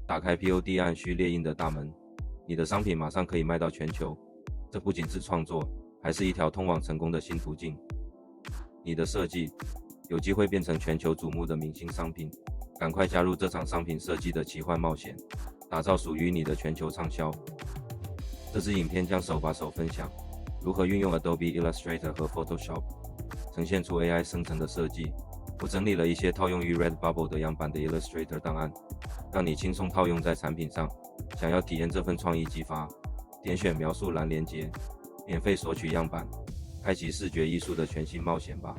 打开 POD 按需列印的大门，你的商品马上可以卖到全球。这不仅是创作，还是一条通往成功的新途径。你的设计有机会变成全球瞩目的明星商品，赶快加入这场商品设计的奇幻冒险，打造属于你的全球畅销。这支影片将手把手分享如何运用 Adobe Illustrator 和 Photoshop 呈现出 AI 生成的设计。我整理了一些套用于 Redbubble 的样板的 Illustrator 档案，让你轻松套用在产品上。想要体验这份创意激发，点选描述栏连结，免费索取样板，开启视觉艺术的全新冒险吧。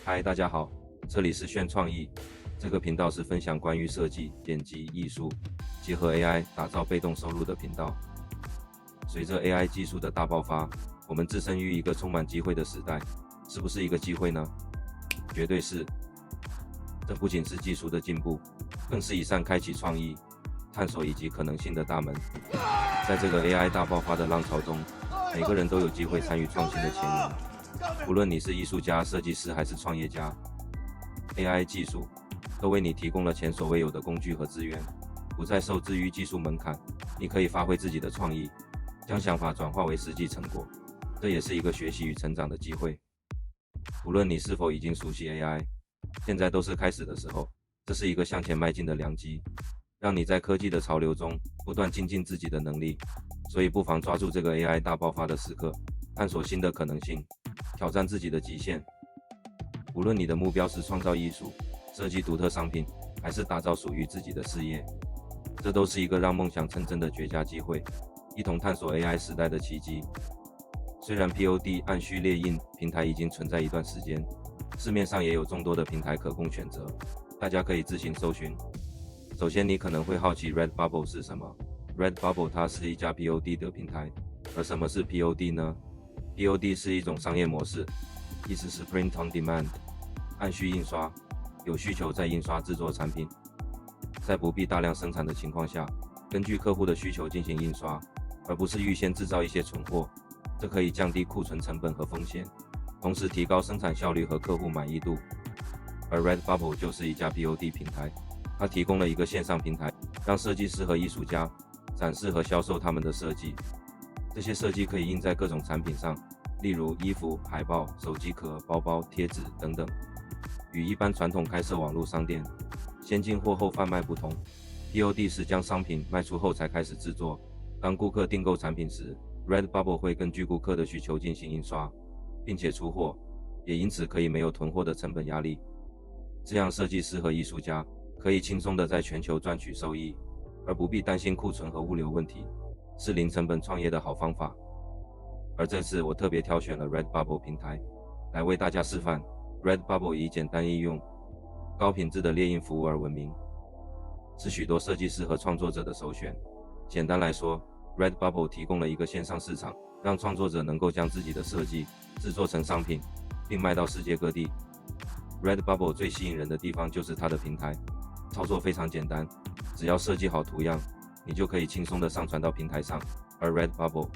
嗨，大家好，这里是炫创意，这个频道是分享关于设计、剪辑、艺术，结合 AI 打造被动收入的频道。随着 AI 技术的大爆发，我们置身于一个充满机会的时代，是不是一个机会呢？绝对是。这不仅是技术的进步，更是一扇开启创意、探索以及可能性的大门。在这个 AI 大爆发的浪潮中，每个人都有机会参与创新的前沿。无论你是艺术家、设计师还是创业家， AI 技术都为你提供了前所未有的工具和资源，不再受制于技术门槛，你可以发挥自己的创意，将想法转化为实际成果。这也是一个学习与成长的机会。无论你是否已经熟悉 AI， 现在都是开始的时候。这是一个向前迈进的良机，让你在科技的潮流中不断精进自己的能力。所以不妨抓住这个 AI 大爆发的时刻，探索新的可能性，挑战自己的极限。无论你的目标是创造艺术、设计独特商品，还是打造属于自己的事业，这都是一个让梦想成真的绝佳机会。一同探索 AI 时代的奇迹。虽然 POD 按需列印平台已经存在一段时间，市面上也有众多的平台可供选择，大家可以自行搜寻。首先，你可能会好奇 Redbubble 是什么？ Redbubble 它是一家 POD 的平台。而什么是 POD 呢？ POD 是一种商业模式，意思是 Print on Demand， 按需印刷，有需求再印刷制作产品，在不必大量生产的情况下，根据客户的需求进行印刷，而不是预先制造一些存货。这可以降低库存成本和风险，同时提高生产效率和客户满意度。而 Redbubble 就是一家 POD 平台，它提供了一个线上平台，让设计师和艺术家展示和销售他们的设计。这些设计可以印在各种产品上，例如衣服、海报、手机壳、包包、贴纸等等。与一般传统开设网络商店、先进货后贩卖不同， POD 是将商品卖出后才开始制作。当顾客订购产品时， Redbubble 会根据顾客的需求进行印刷，并且出货，也因此可以没有囤货的成本压力。这样设计师和艺术家可以轻松地在全球赚取收益，而不必担心库存和物流问题，是零成本创业的好方法。而这次我特别挑选了 Redbubble 平台，来为大家示范。 Redbubble 以简单易用、高品质的列印服务而闻名，是许多设计师和创作者的首选。简单来说， Redbubble 提供了一个线上市场，让创作者能够将自己的设计制作成商品，并卖到世界各地。Redbubble 最吸引人的地方就是它的平台，操作非常简单，只要设计好图样，你就可以轻松地上传到平台上。而 Redbubble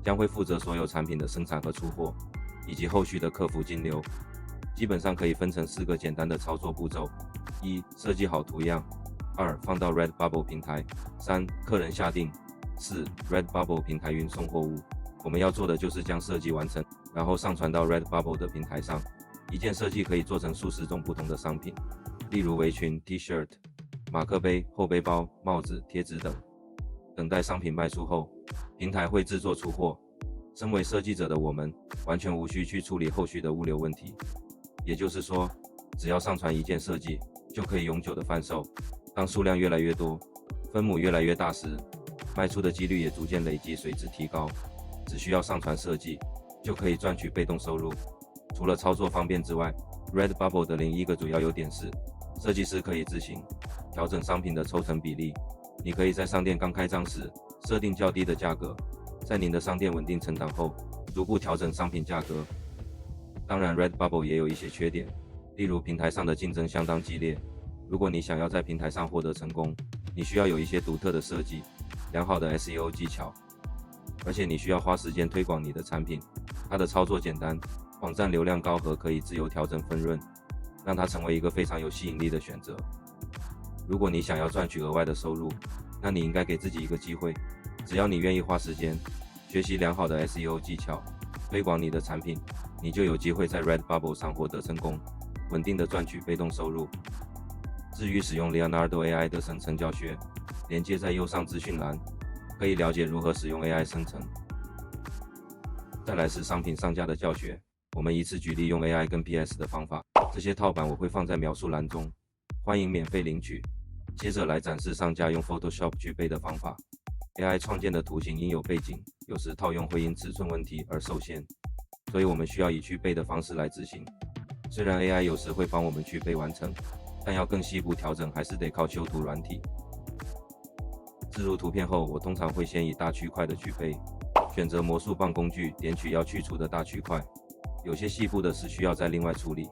将会负责所有产品的生产和出货，以及后续的客服金流。基本上可以分成4个简单的操作步骤： 1. 设计好图样； 2. 放到 Redbubble 平台； 3. 客人下订； 4. Redbubble 平台运送货物。我们要做的就是将设计完成，然后上传到 Redbubble 的平台上。一件设计可以做成数十种不同的商品，例如围裙、T-shirt、马克杯、后背包、帽子、贴纸等。等待商品卖出后，平台会制作出货。身为设计者的我们，完全无需去处理后续的物流问题。也就是说，只要上传一件设计，就可以永久的贩售。当数量越来越多，分母越来越大时，卖出的几率也逐渐累积，随之提高。只需要上传设计，就可以赚取被动收入。除了操作方便之外， Redbubble 的另一个主要优点是，设计师可以自行调整商品的抽成比例。你可以在商店刚开张时设定较低的价格，在您的商店稳定成长后，逐步调整商品价格。当然 Redbubble 也有一些缺点，例如平台上的竞争相当激烈。如果你想要在平台上获得成功，你需要有一些独特的设计，良好的 SEO 技巧，而且你需要花时间推广你的产品。它的操作简单，网站流量高和可以自由调整分润，让它成为一个非常有吸引力的选择。如果你想要赚取额外的收入，那你应该给自己一个机会，只要你愿意花时间学习良好的 SEO 技巧，推广你的产品，你就有机会在 Redbubble 上获得成功，稳定的赚取被动收入。至于使用 Leonardo AI 的生成教学，连接在右上资讯栏，可以了解如何使用 AI 生成。再来是商品上架的教学，我们依次举例用 AI 跟 PS 的方法，这些套版我会放在描述栏中，欢迎免费领取。接着来展示上架用 Photoshop 具备的方法。AI 创建的图形应有背景，有时套用会因尺寸问题而受限，所以我们需要以去背的方式来执行。虽然 AI 有时会帮我们去背完成，但要更细部调整还是得靠修图软体。置入图片后，我通常会先以大区块的去背，选择魔术棒工具，点取要去除的大区块，有些细部的是需要再另外处理。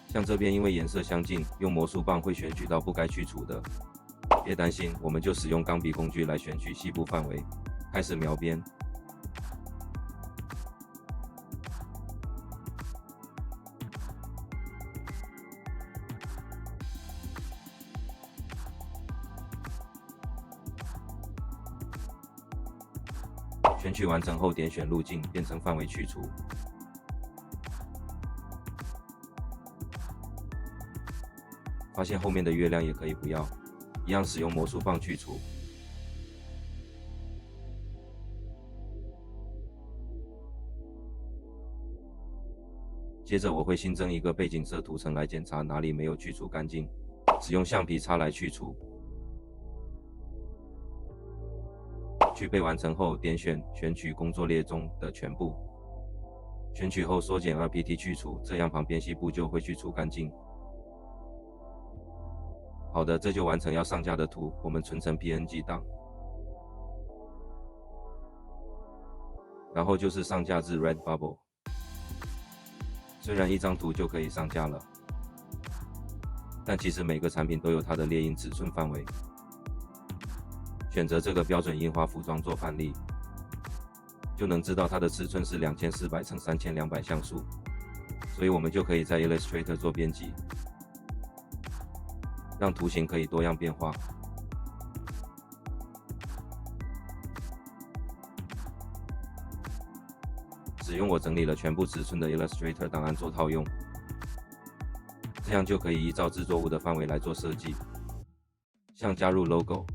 像这边因为颜色相近，用魔术棒会选取到不该去除的。别担心，我们就使用钢笔工具来选取细部范围，开始描边。选取完成后，点选路径，变成范围去除。发现后面的月亮也可以不要，一样使用魔术棒去除。接着我会新增一个背景色图层来检查哪里没有去除干净，使用橡皮擦来去除。去背完成后，点选选取工作列中的全部，选取后缩减 2pt 去除，这样旁边细部就会去除干净。好的，这就完成要上架的图，我们存成 PNG 档，然后就是上架至 Redbubble。虽然一张图就可以上架了，但其实每个产品都有它的列印尺寸范围。选择这个标准印花服装做范例，就能知道它的尺寸是2400乘3200像素，所以我们就可以在 Illustrator 做编辑，让图形可以多样变化。使用我整理了全部尺寸的 Illustrator 档案做套用，这样就可以依照制作物的范围来做设计，像加入 logo。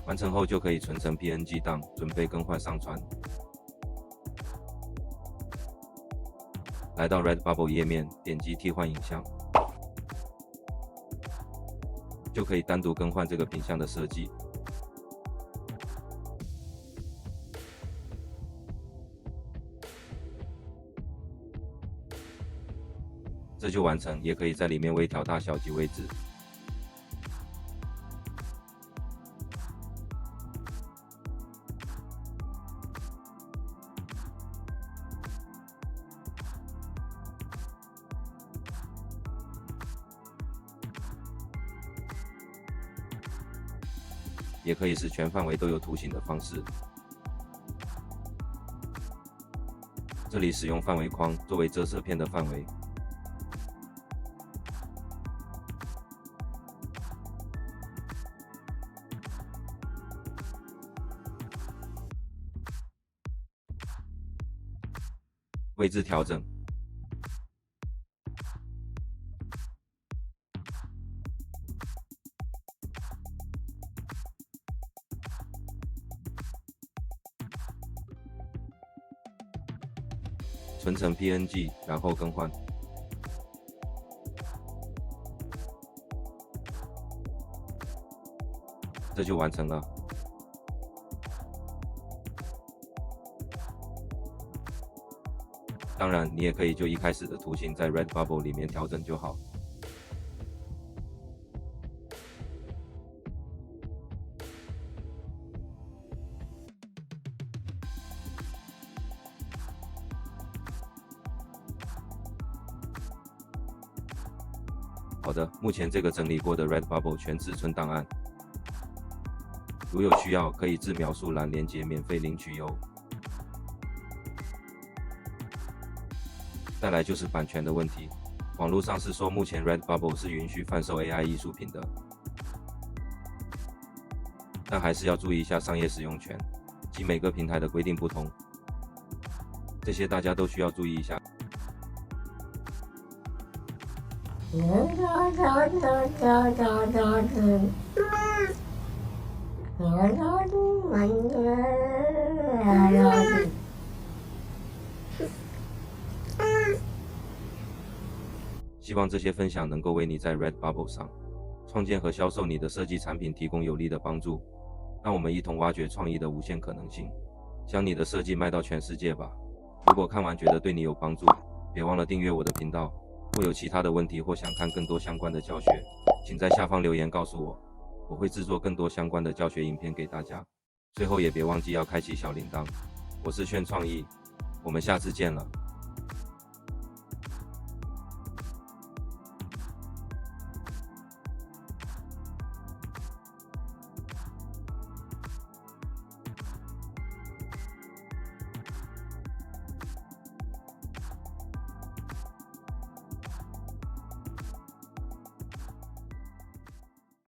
完成后就可以存成 PNG 档，准备更换上传。来到 Redbubble 页面，点击替换影像，就可以单独更换这个品项的设计。这就完成，也可以在里面微调大小及位置。也可以是全范围都有图形的方式。这里使用范围框作为遮色片的范围。位置调整。存成 PNG， 然后更换。这就完成了。当然，你也可以就一开始的图形在 Redbubble 里面调整就好。好的，目前这个整理过的 Redbubble 全尺寸档案，如有需要，可以至描述栏连结免费领取哟。再来就是版权的问题，网络上是说目前 Redbubble 是允许贩售 AI 艺术品的，但还是要注意一下商业使用权，及每个平台的规定不同，这些大家都需要注意一下。希望这些分享能够为你在 Redbubble 上创建和销售你的设计产品提供有力的帮助。让我们一同挖掘创意的无限可能性，将你的设计卖到全世界吧。如果看完觉得对你有帮助，别忘了订阅我的频道。若有其他的问题或想看更多相关的教学，请在下方留言告诉我，我会制作更多相关的教学影片给大家。最后也别忘记要开启小铃铛。我是炫创意，我们下次见了。